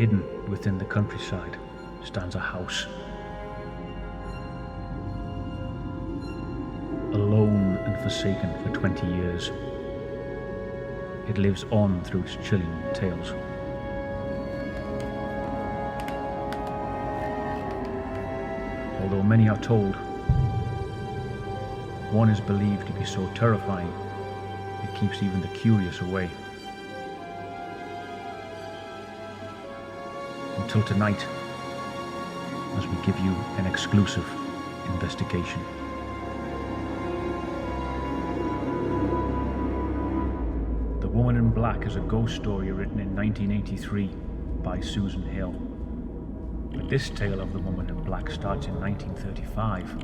hidden within the countryside, stands a house. Alone and forsaken for 20 years, it lives on through its chilling tales. Although many are told, one is believed to be so terrifying it keeps even the curious away. Until tonight, as we give you an exclusive investigation. The Woman in Black is a ghost story written in 1983 by Susan Hill. But this tale of the Woman in Black starts in 1935,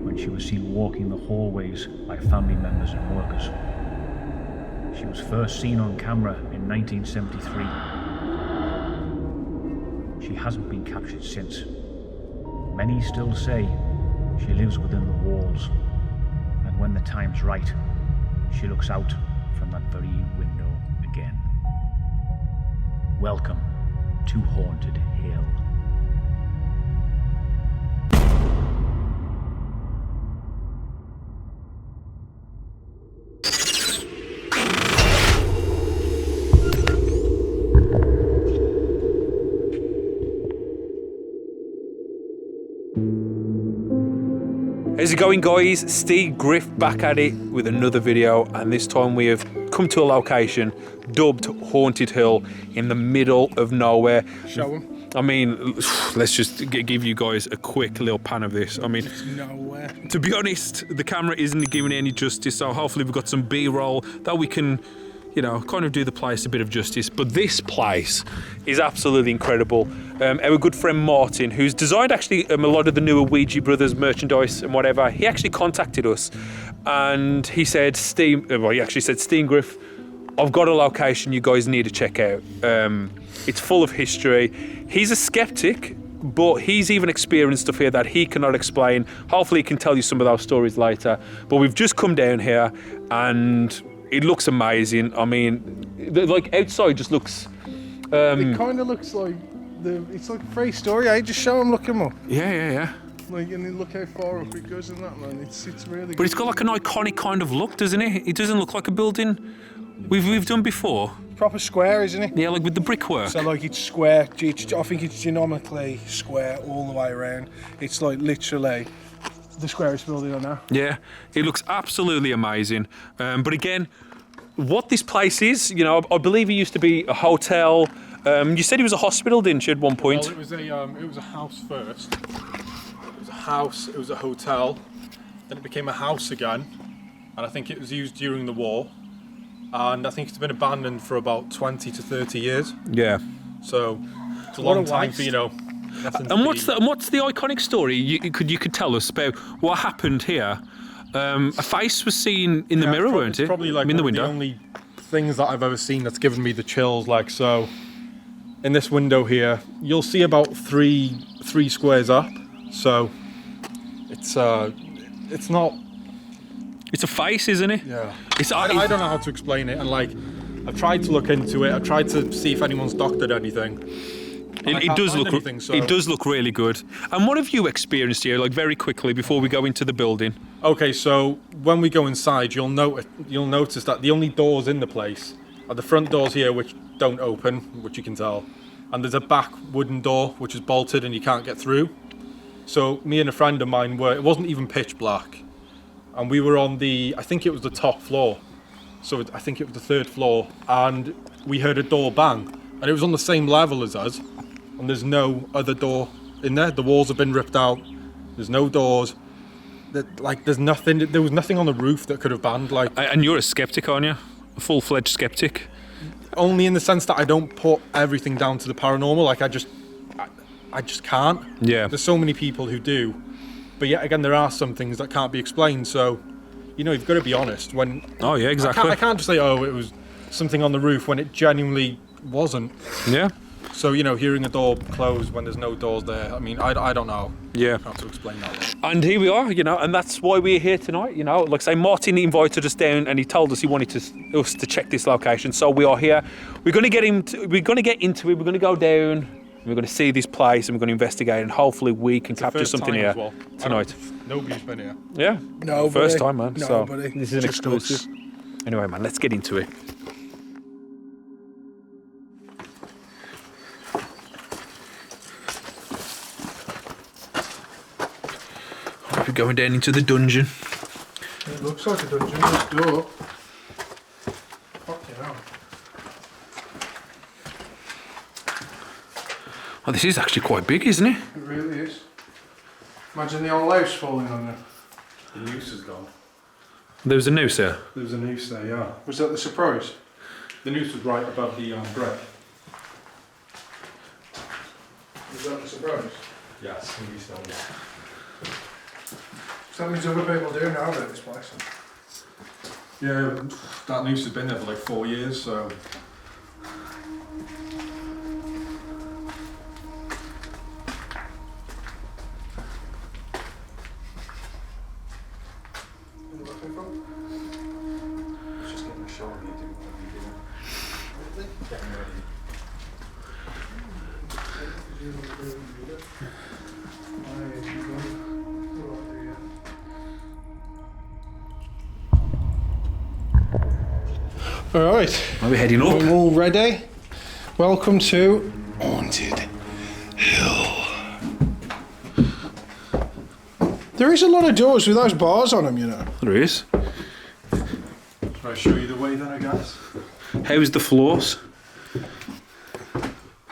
when she was seen walking the hallways by family members and workers. She was first seen on camera in 1973. She hasn't been captured since. Many still say she lives within the walls, and when the time's right, she looks out from that very window again. Welcome to Haunted Hill. How's it going, guys? Steve Griff back at it with another video, and this time we have come to a location dubbed Haunted Hill in the middle of nowhere. Show them. I mean, let's just give you guys a quick little pan of this. I mean, It's nowhere. to be honest, the camera isn't giving it any justice, so hopefully we've got some B-roll that we can, you know, kind of do the place a bit of justice. But this place is absolutely incredible. Our good friend Martin, who's designed actually a lot of the newer Ouija Brothers merchandise and whatever, he actually contacted us and he said, he actually said, Steve Griff, I've got a location you guys need to check out. It's full of history. He's a skeptic, but he's even experienced stuff here that he cannot explain. Hopefully he can tell you some of those stories later. But we've just come down here and it looks amazing. I mean, like outside just looks... It kind of looks like it's like a free story. I just show them, look them up. Yeah. Like, and then look how far up it goes and that, man. It's really. But it's got like an iconic kind of look, doesn't it? It doesn't look like a building we've done before. Proper square, isn't it? Yeah, like with the brickwork. So like it's square. I think it's genomically square all the way around. It's like literally the squarest building on there. Yeah, it looks absolutely amazing. But again, what this place is, you know, I believe it used to be a hotel. You said it was a hospital, didn't you, at one point? Well, it was a house first. It was a house. It was a hotel. Then it became a house again, and I think it was used during the war. And I think it's been abandoned for about 20 to 30 years. Yeah. So it's a What a long time waste. for, you know. nothing to And what's be- the iconic story? You could tell us about what happened here. A face was seen in the mirror, weren't it? It's probably like in the one of window. the only things that I've ever seen that's given me the chills. Like, so in this window here, you'll see about three squares up. So it's not. It's a face, isn't it? Yeah. I I don't know how to explain it, and like I've tried to look into it. I've tried to see if anyone's doctored anything. It does look. Anything, so. It does look really good. And what have you experienced here? Like very quickly before we go into the building. Okay, so when we go inside, you'll notice that the only doors in the place are the front doors here, which don't open, which you can tell, and there's a back wooden door which is bolted and you can't get through. So me and a friend of mine it wasn't even pitch black, and we were on I think it was the top floor, so I think it was the third floor, and we heard a door bang, and it was on the same level as us, and there's no other door in there. The walls have been ripped out. There's no doors. There's nothing. There was nothing on the roof that could have banned. And you're a skeptic, aren't you? A full-fledged skeptic. Only in the sense that I don't put everything down to the paranormal. Like I just can't. Yeah. There's so many people who do, but yet again, there are some things that can't be explained. So, you know, you've got to be honest. Oh yeah, exactly. I can't just say, oh, it was something on the roof when it genuinely wasn't. Yeah. So, you know, hearing a door close when there's no doors there, I mean, I don't know Yeah. how to explain that. And here we are, you know, and that's why we're here tonight, you know. Like I say, Martin invited us down and he told us he wanted us to check this location. So we are here. We're going to get into it. We're going to go down. We're going to see this place and we're going to investigate, and hopefully we can capture something here tonight. Nobody's been here. Yeah. Nobody. First time, man. Nobody. So this is an Just exclusive. Anyway, man, let's get into it. We're going down into the dungeon. It looks like a dungeon, this door. Fucking hell. Oh, this is actually quite big, isn't it? It really is. Imagine the old house falling on you. The noose is gone. There was a noose here. There was a noose there, yeah. Was that the surprise? The noose was right above the brick. Was that the surprise? Yes, maybe so. So that means other people do know about this place. Yeah, that noose has been there for like 4 years, so. Just getting a shot of you doing what you're doing. Getting ready. Alright, Are we heading up? I'm all ready. Welcome to Haunted Hill. There is a lot of doors with those bars on them, you know. There is. Should I show you the way then, I guess? How's the floors?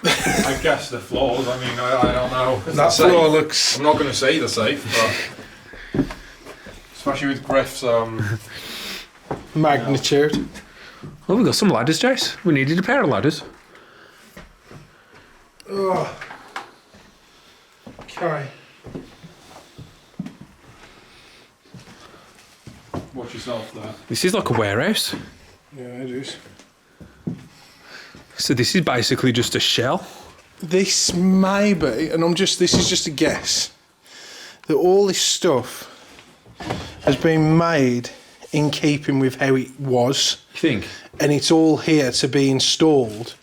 I guess the floors, I mean, I don't know. That floor looks... I'm not going to say they're safe, but. Especially with Griff's, magnitude. Oh, we got some ladders, Jace. We needed a pair of ladders. Oh. Okay. Watch yourself there. This is like a warehouse. Yeah, it is. So this is basically just a shell. This may be, and this is just a guess, that all this stuff has been made in keeping with how it was. You think? And it's all here to be installed,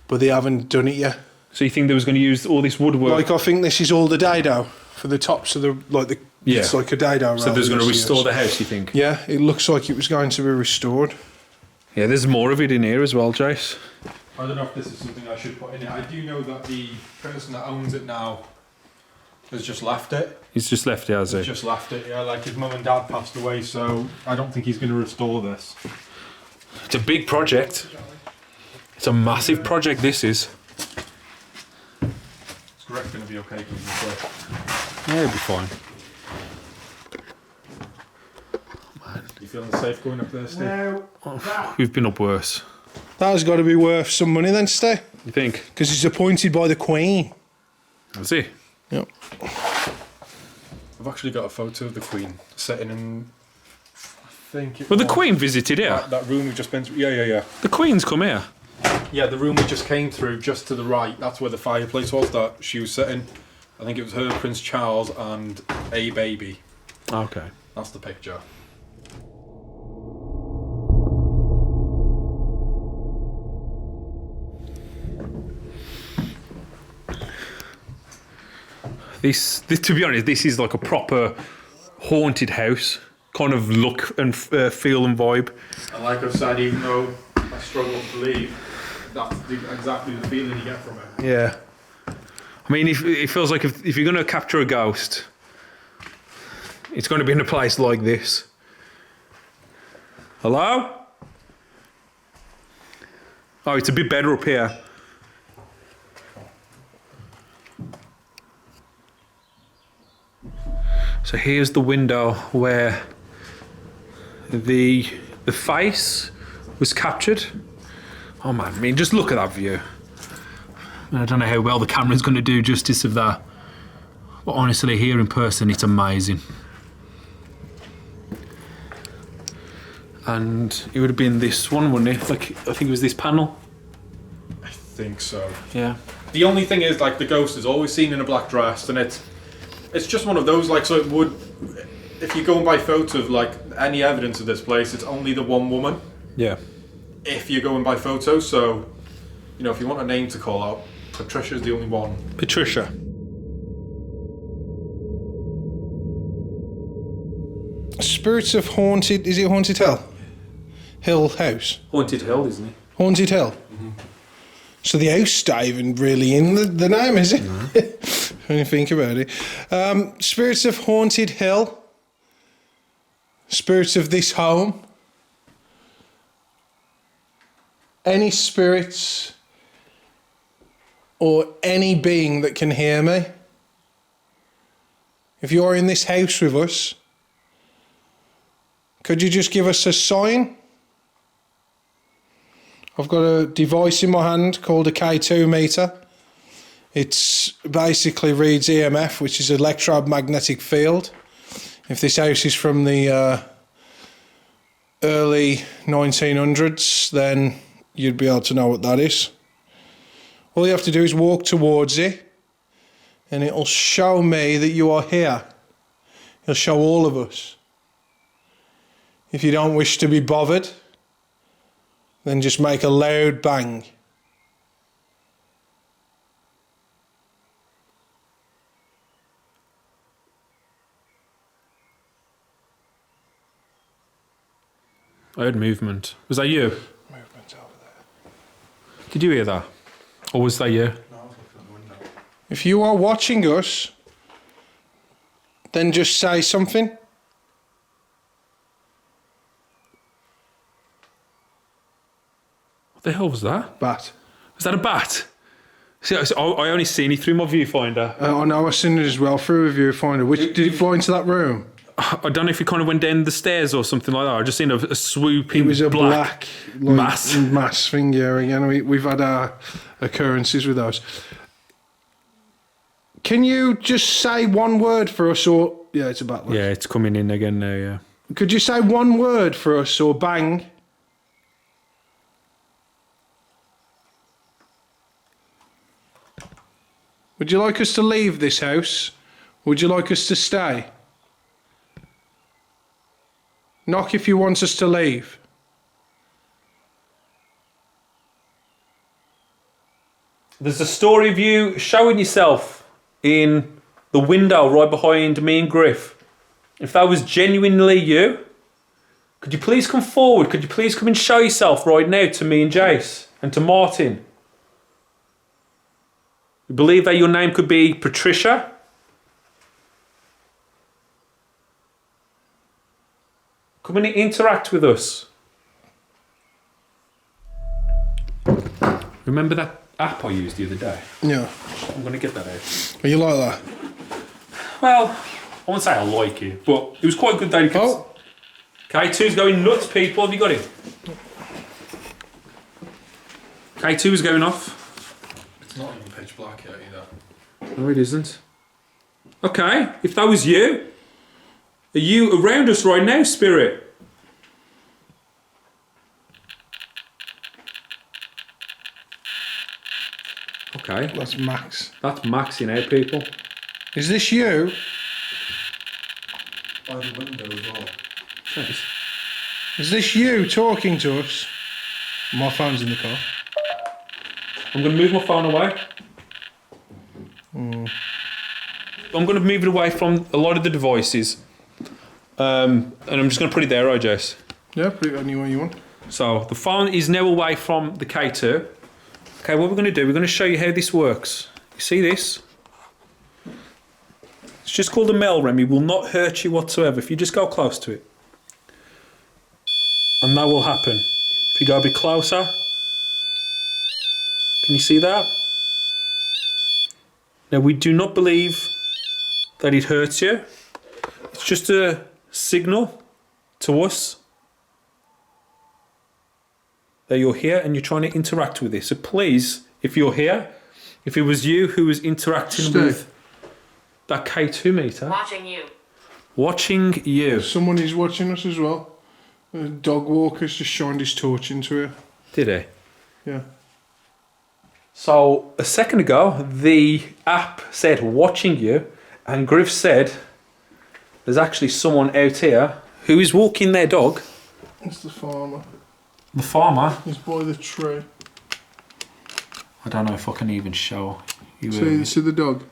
but they haven't done it yet. So you think they was going to use all this woodwork? Like, I think this is all the dado for the tops of the, Yeah. it's like a dado. So there's going to restore the house, you think? Yeah, it looks like it was going to be restored. Yeah, there's more of it in here as well, Jace. I don't know if this is something I should put in it. I do know that the person that owns it now has just left it. He's just left it, has he? He's just left it, yeah. Like his mum and dad passed away, so I don't think he's going to restore this. It's a big project. It's a massive project, this is. Is Greg going to be okay coming this way? Yeah, it'll be fine. You feeling safe going up there, Steve? Now, We've been up worse. that has got to be worth some money then, Steve. You think? Because he's appointed by the Queen. Let's see. Yep. I've actually got a photo of the Queen sitting in. I think it Well, the was Queen visited here. that room we've just been through. Yeah. The Queen's come here. Yeah, the room we just came through, just to the right. That's where the fireplace was that she was sitting. I think it was her, Prince Charles, and a baby. Okay. That's the picture. This, to be honest, this is like a proper haunted house kind of look and feel and vibe. And like I've said, even though I struggle to believe, that's exactly the feeling you get from it. Yeah. I mean, it feels like if you're going to capture a ghost, it's going to be in a place like this. Hello? Oh, it's a bit better up here. So here's the window where the face was captured. Oh man, I mean, just look at that view. I don't know how well the camera's going to do justice of that. But honestly, here in person, it's amazing. And it would have been this one, wouldn't it? Like, I think it was this panel. I think so. Yeah. The only thing is, like, the ghost is always seen in a black dress, and it's just one of those, like, so it would, if you're going by photo of, like, any evidence of this place, it's only the one woman. Yeah. If you're going by photo, so, you know, if you want a name to call out, Patricia's the only one. Patricia. Spirits of Haunted... Is it Haunted Hill House? Haunted Hill, isn't it? Haunted Hill? So the house not even really in the name, is it? No. When you think about it. Spirits of Haunted Hill. Spirits of this home. Any spirits or any being that can hear me. If you're in this house with us, could you just give us a sign? I've got a device in my hand called a K2 meter. It's basically reads EMF, which is electromagnetic field. If this house is from the early 1900s, then you'd be able to know what that is. All you have to do is walk towards it, and it'll show me that you are here. It'll show all of us. If you don't wish to be bothered, then just make a loud bang. I heard movement. Was that you? Movement over there. Did you hear that? Or was that you? No, I was looking at the window. If you are watching us, then just say something. What the hell was that? Bat. Was that a bat? See, I only seen it through my viewfinder. I know, I've seen it as well through a viewfinder. Which, did it fly into that room? I don't know if it kind of went down the stairs or something like that. I just seen a swooping It was a black like, mass. thing, yeah. Again, we've had our occurrences with those. Can you just say one word for us, or... Yeah, it's a bat. Yeah, it's coming in again now, yeah. Could you say one word for us, or bang? Would you like us to leave this house? Would you like us to stay? Knock if you want us to leave. There's a story of you showing yourself in the window right behind me and Griff. If that was genuinely you, could you please come forward? Could you please come and show yourself right now to me and Jace and to Martin? We believe that your name could be Patricia. Come and interact with us. Remember that app I used the other day? Yeah. I'm going to get that out. Are you like that? Well, I won't say I like it, but it was quite good though. Oh. K2's going nuts, people. Have you got it? K2 is going off. It's not even pitch black yet either. No, it isn't. Okay, if that was you, are you around us right now, Spirit? Okay, That's Max. that's maxing out, people. Is this you? By the window as well. Nice. Is this you talking to us? My phone's in the car. I'm going to move my phone away. I'm going to move it away from a lot of the devices. And I'm just going to put it there, right, Jess? Yeah, put it anywhere you want. So the phone is now away from the K2. Okay, what we're going to do, we're going to show you how this works. You see this? It's just called a Mel Rem. It will not hurt you whatsoever if you just go close to it. And that will happen. If you go a bit closer, can you see that? Now we do not believe that it hurts you. It's just a signal to us that you're here and you're trying to interact with this. So please, if you're here, if it was you who was interacting with that K2 meter, watching you. Someone is watching us as well. A dog walker's just shined his torch into it. Did he? Yeah. So a second ago, the app said watching you, and Griff said there's actually someone out here who is walking their dog. It's the farmer. The farmer? He's by the tree. I don't know if I can even show you. See the dog?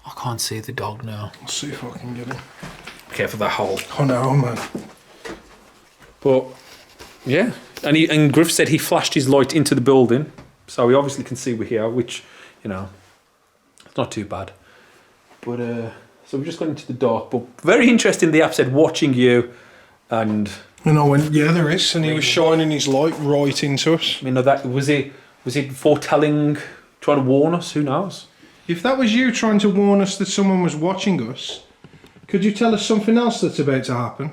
I can't see the dog now. I'll see if I can get him. Careful that hole. Oh no, man. But yeah, and Griff said he flashed his light into the building, so we obviously can see we're here, which, you know, it's not too bad. But so we just got into the dark, but very interesting. The app said watching you, and I went, yeah, there is, and he was shining his light right into us. you know, that was it foretelling, trying to warn us? Who knows? If that was you trying to warn us that someone was watching us, could you tell us something else that's about to happen?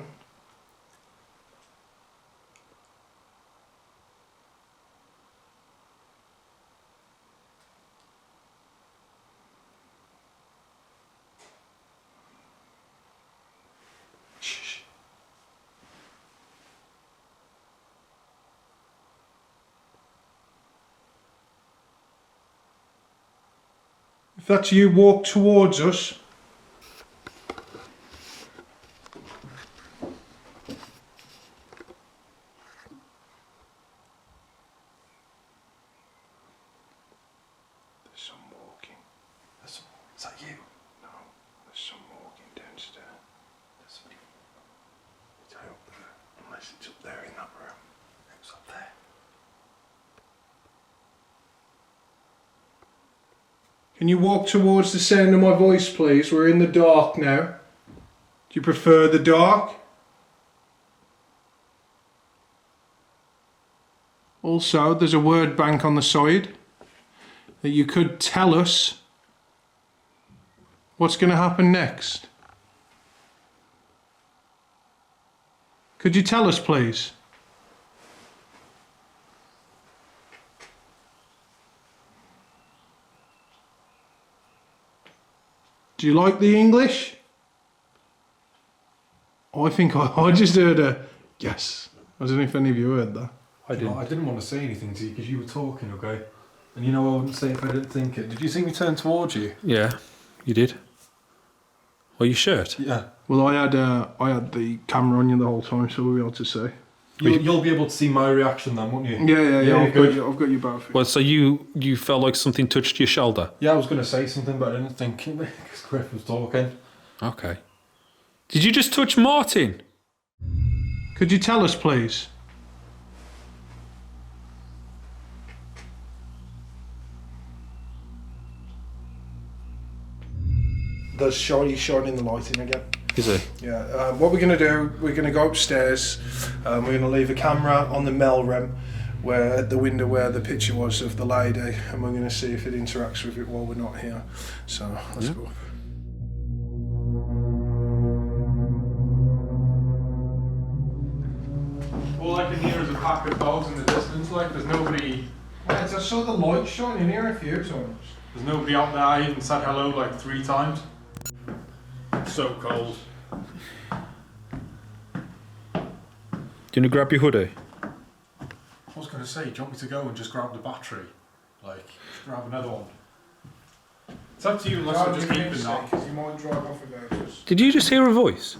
If that's you, walk towards us. There's some walking. Is that you? No, there's some walking downstairs. There's somebody. It's up there. Unless it's up there in that room. It's up there. Can you walk towards the sound of my voice, please? We're in the dark now. Do you prefer the dark? Also, there's a word bank on the side that you could tell us what's going to happen next. Could you tell us, please? Do you like the English? I think I just heard a yes. I don't know if any of you heard that. I didn't. I didn't want to say anything to you because you were talking, okay? And you know I wouldn't say if I didn't think it. Did you see me turn towards you? Yeah, you did. Well, your shirt. Yeah. Well, I had the camera on you the whole time, so we'll be able to see. You'll be able to see my reaction then, won't you? Yeah. I've good. got you both. Well, so you felt like something touched your shoulder. Yeah, I was going to say something, but I didn't think it because Griff was talking. Okay. Did you just touch Martin? Could you tell us, please? There's he's shining the light in again. Is it? Yeah. What we're going to do, we're going to go upstairs. We're going to leave a camera on the mailroom, where at the window where the picture was of the lady, and we're going to see if it interacts with it while we're not here. So let's go. All I can hear is a pack of dogs in the distance. Like there's nobody. I saw the light shining here a few times. There's nobody out there. I even said hello like 3 times. It's so cold. Do you want to grab your hoodie? I was going to say, do you want me to go and just grab the battery? Like, just grab another one. It's up to you unless I'm just keeping that. Because you might drive off without us. Did you just hear a voice?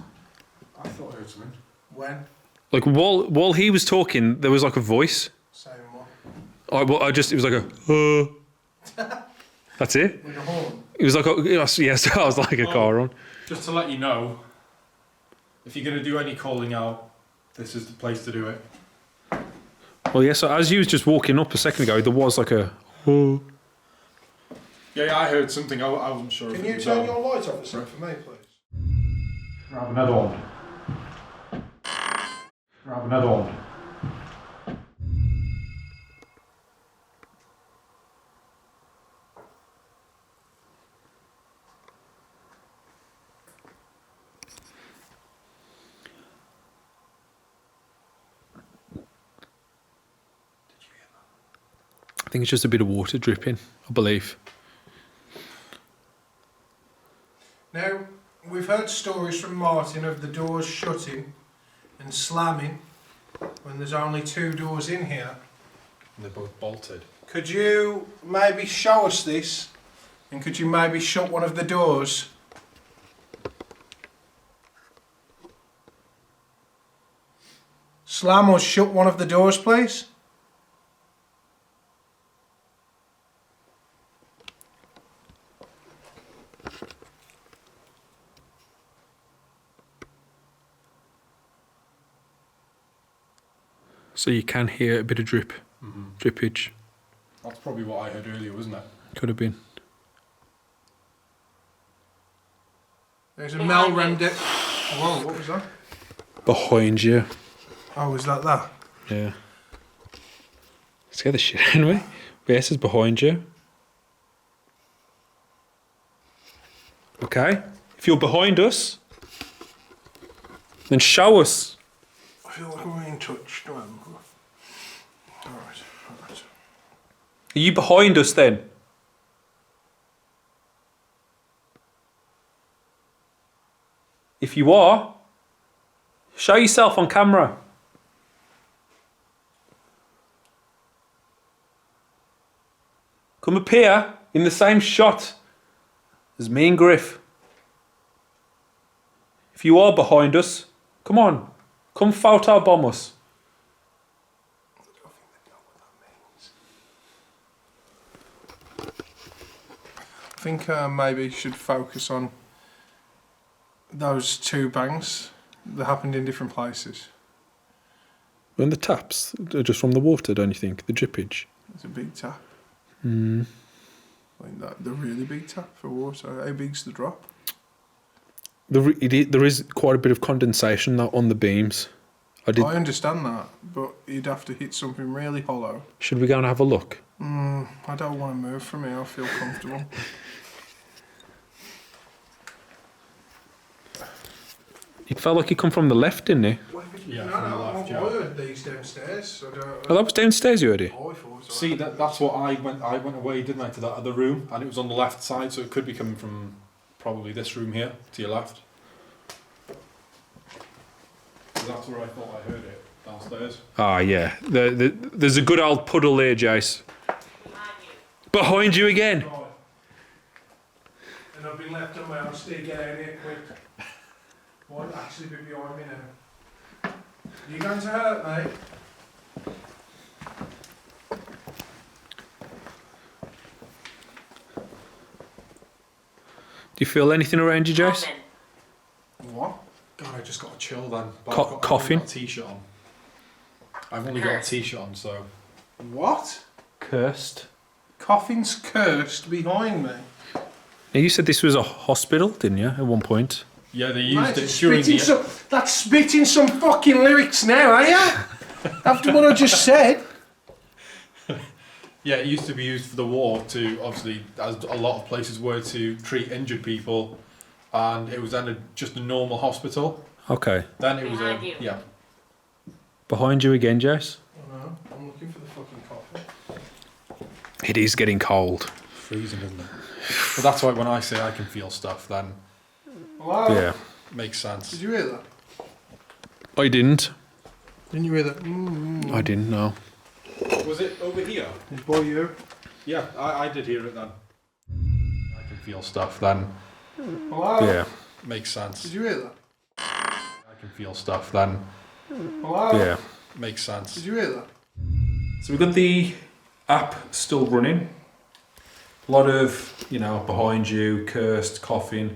I thought I heard something. When? Like while he was talking, there was like a voice. Saying what? It was like a. That's it. Like a horn? It was like yes, I was like a car on. Just to let you know, if you're going to do any calling out, this is the place to do it. Well, yeah. So as you was just walking up a second ago, there was like a. Yeah, I heard something. I wasn't sure. Can if it you was turn your light off a sec for me, please? Grab another one. Grab another one. I think it's just a bit of water dripping, I believe. Now, we've heard stories from Martin of the doors shutting and slamming when there's only 2 doors in here. And they're both bolted. Could you maybe show us this? And could you maybe shut one of the doors? Slam or shut one of the doors, please? So you can hear a bit of drippage. That's probably what I heard earlier, wasn't it? Could have been. There's a Melrem deck. Whoa, what was that? Behind you. Oh, was that? Yeah. Scare the shit out of me. Yes, it's behind you. Okay. If you're behind us, then show us. I feel like I'm being touched. Alright. Are you behind us then? If you are, show yourself on camera. Come up here in the same shot as me and Griff. If you are behind us, come on. Come photo bomb us. I think maybe you should focus on those two bangs that happened in different places. And the taps are just from the water, don't you think? The drippage. It's a big tap. Hmm. Like that, the really big tap for water. How big's the drop? There is quite a bit of condensation though on the beams. I understand that, but you'd have to hit something really hollow. Should we go and have a look? I don't want to move from here. I feel comfortable. It felt like it come from the left, didn't it? Yeah, No, from the left, I yeah. heard these downstairs. Oh, that was downstairs, you heard it? I thought so. See, that's what I went away, didn't I, to that other room, and it was on the left side, so it could be coming from probably this room here, to your left. So that's where I thought I heard it, downstairs. Ah, yeah. There's a good old puddle there, Jace. Behind you again. Right. And I've been left on my own. Stay, get out here quick. Might actually be behind me now. You going to hurt me? Do you feel anything around you, Jace? What? God, I just got a chill then. But Coughing? I've got a t-shirt on. I've only got a t-shirt on, so... What? Cursed. Coffin's cursed behind me. Now, you said this was a hospital, didn't you, at one point? Yeah, they Mate, used it during the... that's spitting some fucking lyrics now, are you? After what I just said. Yeah, it used to be used for the war to, obviously, as a lot of places were, to treat injured people, and it was then just a normal hospital. Okay. Then it was Behind you. yeah. Behind you again, Jace? Oh no, I'm looking for the fucking coffin. It is getting cold. Freezing, isn't it? But that's why when I say I can feel stuff, then Hello? Yeah. it makes sense. Did you hear that? I didn't. Didn't you hear that? I didn't know. Was it over here? It's by you. Yeah, I did hear it then. I can feel stuff, then Hello? Yeah. makes sense. Did you hear that? I can feel stuff, then Hello? Yeah. makes sense. Did you hear that? So we've got the app still running. A lot of, behind you, cursed, coughing,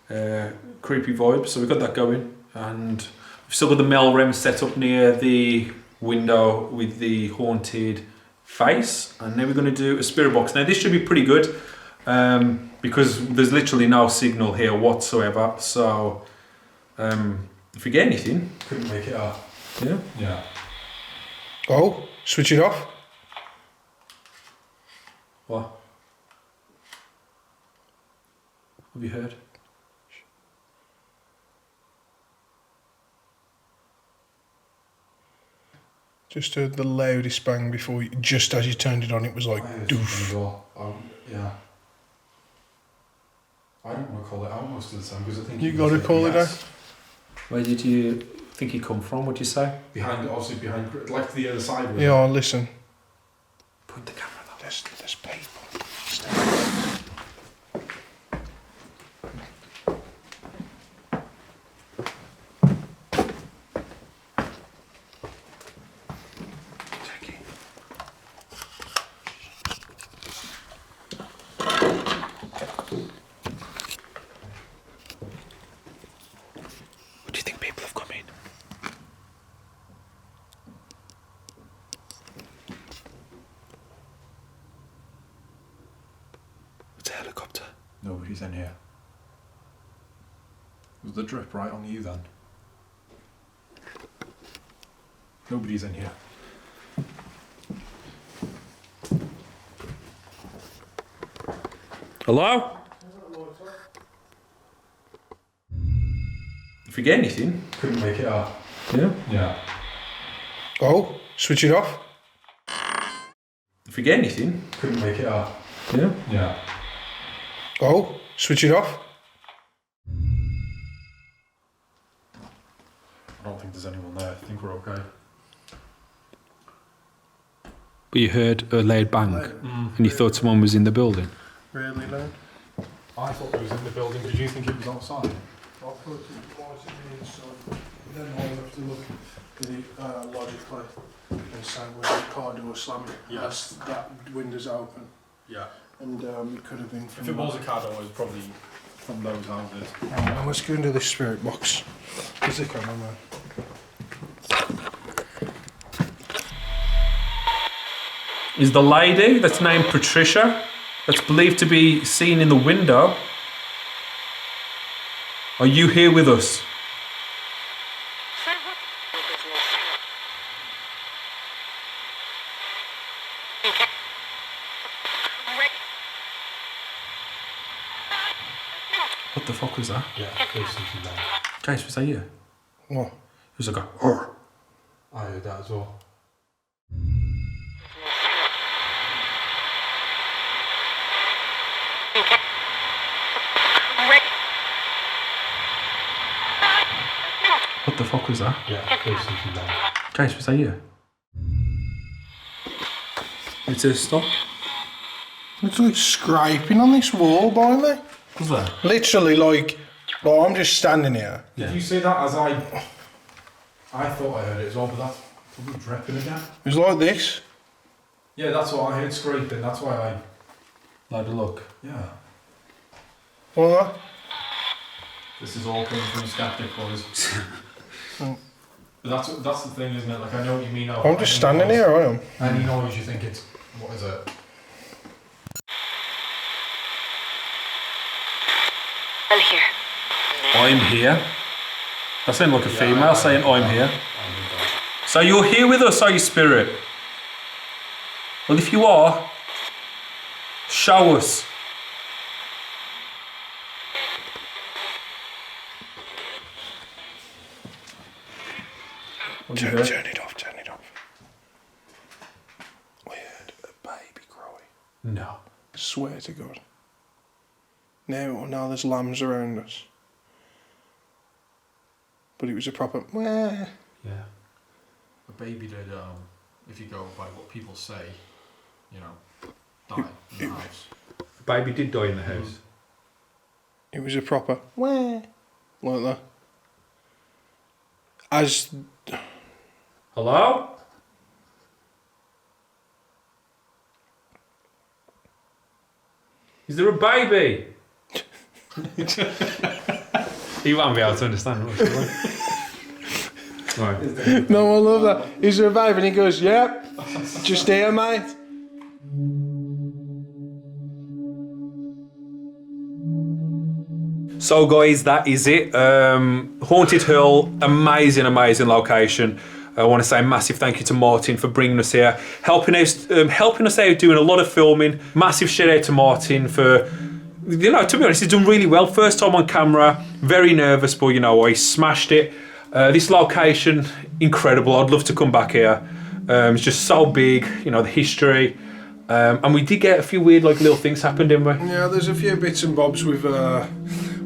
creepy vibes. So we've got that going. And we've still got the Melrem set up near the window with the haunted face. And now we're going to do a spirit box. Now this should be pretty good because there's literally no signal here whatsoever. So if we get anything, Couldn't make it up. yeah. Yeah. Oh, switch it off. What? Have you heard? Just heard the loudest bang before, just as you turned it on, it was like doof. Yeah. I don't want to call it out most of the time because I think You got to call it out. Where did you think he come from? What'd you say? Behind, obviously behind, like the other side. Yeah, listen. point the camera though. There's people. What do you think people have come in? It's a helicopter. Nobody's in here. Was the drip right on you then? Nobody's in here. Hello? If you get anything. Couldn't make it out. Yeah. Yeah. Oh, switch it off. If you get anything. Couldn't make it out. Yeah. Yeah. Oh, switch it off. I don't think there's anyone there. I think we're okay. But you heard a loud bang and you thought someone was in the building? Really loud. I thought it was in the building. Did you think it was outside? I'll put it was in the inside. Then I'll have to look at it logically and say where the car door slamming. Yes. That window's open. Yeah. And it could have been from If it was a car door, it was probably from those houses. Now let's go into the spirit box. Where's the camera, man? Is the lady that's named Patricia, that's believed to be seen in the window, are you here with us? What the fuck was that? Yeah, there's something there. Jace, was that you? It What? was like a "Hur." I heard that as well. What the fuck was that? Yeah, there's something there. Jace, was that you? It says stop. It's like scraping on this wall by me. Was there? Literally, like I'm just standing here. Did you say that as I thought I heard it as well, but that's probably dripping again. It was like this. Yeah, that's what I heard scraping. That's why I. Had a look. Yeah. Like that. This is all coming from skeptic boys. But that's the thing, isn't it? Like I know what you mean. I'm just standing here, I am. Any noise you think it's what is it? I'm here. I'm here. That sounded like a female saying I'm here. So you're here with us, are you, spirit? Well, if you are, show us. Turn it off, turn it off. We heard a baby crying. No. Swear to God. Now there's lambs around us. But it was a proper. Wah. Yeah. A baby did. If you go by what people say, you know, die in the house. Baby did die in the house. It was a proper. Wah. Like that. As. Hello? Is there a baby? He won't be able to understand what she's like. Right. No, I love that. Is there a baby? And he goes, yep. Just here, mate. So guys, that is it. Haunted Hill, amazing location. I want to say a massive thank you to Martin for bringing us here, helping us out, doing a lot of filming. Massive shout out to Martin for, you know, to be honest, he's done really well. First time on camera, very nervous, but you know, he smashed it. This location, incredible. I'd love to come back here. It's just so big, you know, the history. And we did get a few weird, like, little things happen, didn't we? Yeah, there's a few bits and bobs with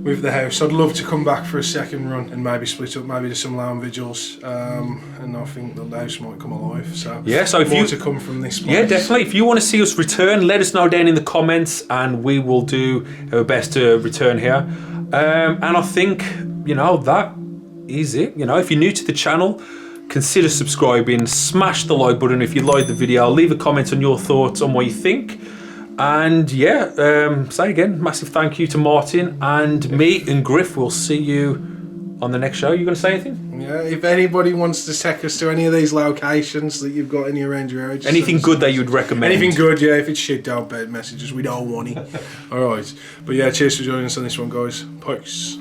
with the house. I'd love to come back for a second run and maybe split up, maybe do some lounge vigils, and I think the house might come alive. So yeah, so if more you to come from this place. yeah, definitely. If you want to see us return, let us know down in the comments, and we will do our best to return here. And I think that is it. If you're new to the channel, consider subscribing, smash the like button if you like the video, leave a comment on your thoughts on what you think. And say again, massive thank you to Martin, and me and Griff will see you on the next show. You going to say anything? Yeah, if anybody wants to take us to any of these locations that you've got in your area, Anything good that you'd recommend? Anything good, yeah. If it's shit, don't message us. We don't want it. All right. But yeah, cheers for joining us on this one, guys. Peace.